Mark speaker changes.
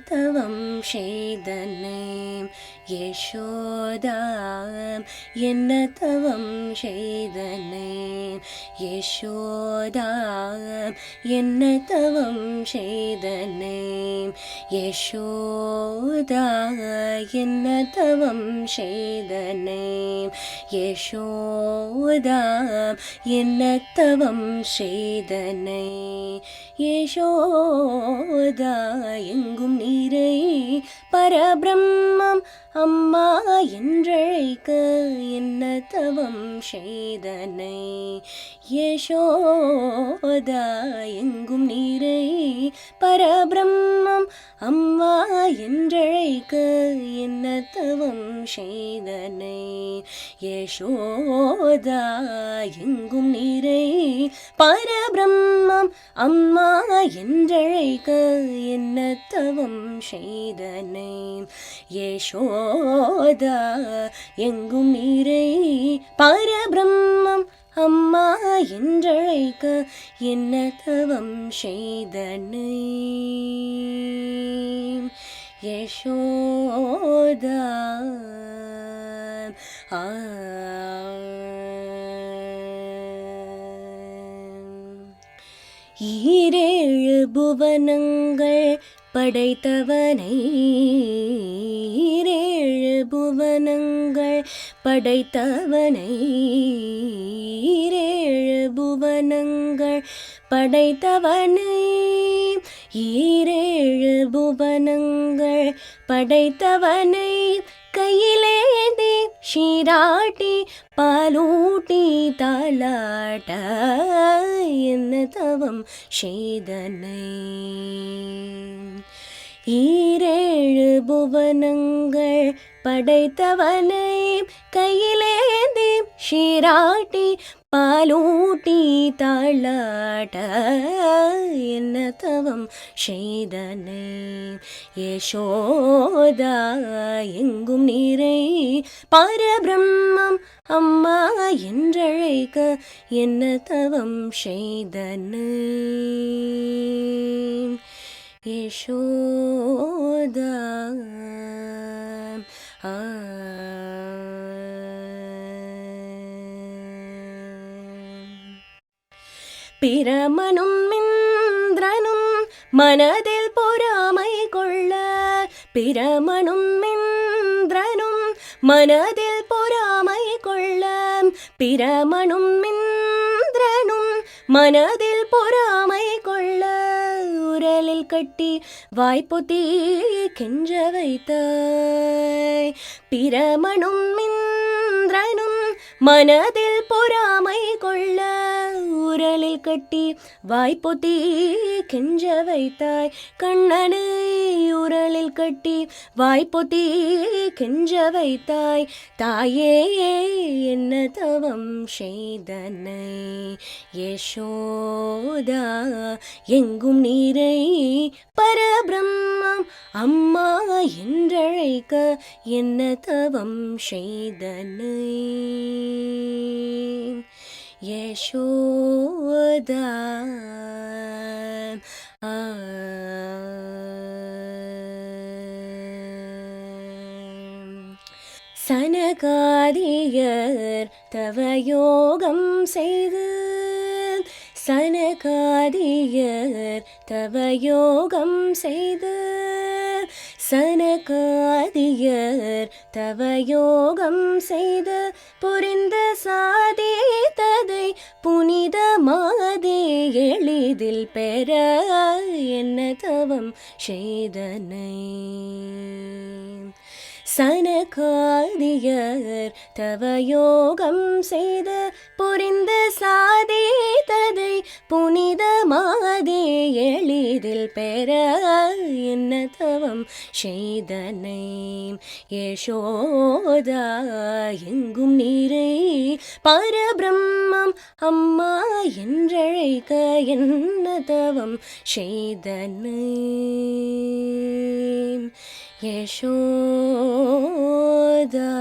Speaker 1: தவம் செய்தனை யசோதா என்ன தவம் செய்தனை யசோதா என்ன தவம் செய்தனை யசோதா என்ன தவம் செய்தனை யசோதா என்ன தவம் செய்தனை யசோதா எங்கும் நீரை பரபிரம்மம் அம்மா என்றழைக்க என்ன தவம் செய்தனை யசோதா எங்கும் நீரை பரபிரம்மம் அம்மா என்றழைக்க என்ன தவம் செய்தனை யசோதா எங்கும் நீரை பரபிரம்மம் அம்மா என்றழைக்க என்ன தவம் செய்தனை யசோதா எங்கும் நீரை பரபிரம்மம் அம்மா என்றழைக்க என்ன தவம் செய்தனை யசோதா ஈரேழு புவனங்கள் படைத்தவனை ஈரேழு புவனங்கள் படைத்தவனை ஈரேழு புவனங்கள் படைத்தவனை ஈரேழு புவனங்கள் படைத்தவனை கையிலேந்தி ஷீராட்டி பாலூட்டி தாளாட்ட என்ன தவம் செய்தனை ஈரேழு புவனங்கள் படைத்தவனை கையிலேந்தி ஷீராட்டி பாலூட்டி தாளாட்ட என்ன தவம் செய்தனை யசோதா எங்கும் நீரை பரபிரம்மம் அம்மா என்றழைக்க என்ன தவம் செய்தனை யசோதா பிரமனும் இந்திரனும் மனதில் பொறாமை கொள்ள பிரமனும் இந்திரனும் மனதில் பொறாமை கொள்ள பிரமனும் இந்திரனும் மனதில் பொறாமை கொள்ள உரலில் கட்டி வாய்ப்பொத்தி கெஞ்ச வைத்தாய் பிரமனும் இந்திரனும் மனதில் பொறாமை கொள்ள உரலில் கட்டி வாய்ப்பொத்தி கெஞ்ச வைத்தாய் கண்ணனை உரலில் கட்டி வாய்ப்பொத்தி கெஞ்ச வைத்தாய் தாயே என்ன தவம் செய்தனை யசோதா எங்கும் நீரை பரபிரம்மம் அம்மா என்றழைக்க என்ன தவம் செய்தனை யசோதா சனகாதியர் தவயோகம் செய்து சனகாதியர் தவயோகம் செய்து சனகாதியர் தவயோகம் செய்து புரிந்த சாதித்ததை புனிதமாதே எளிதில் பெற என்ன தவம் செய்தனை சனகாதியர் தவயோகம் செய்து புரிந்த சாதித்ததை புனிதமாதே எளிதில் பெற என்ன தவம் செய்தனை யசோதா எங்கும் நீரை பரபிரம்மம் அம்மா என்றழைக்க என்ன தவம் செய்தனை யசோதா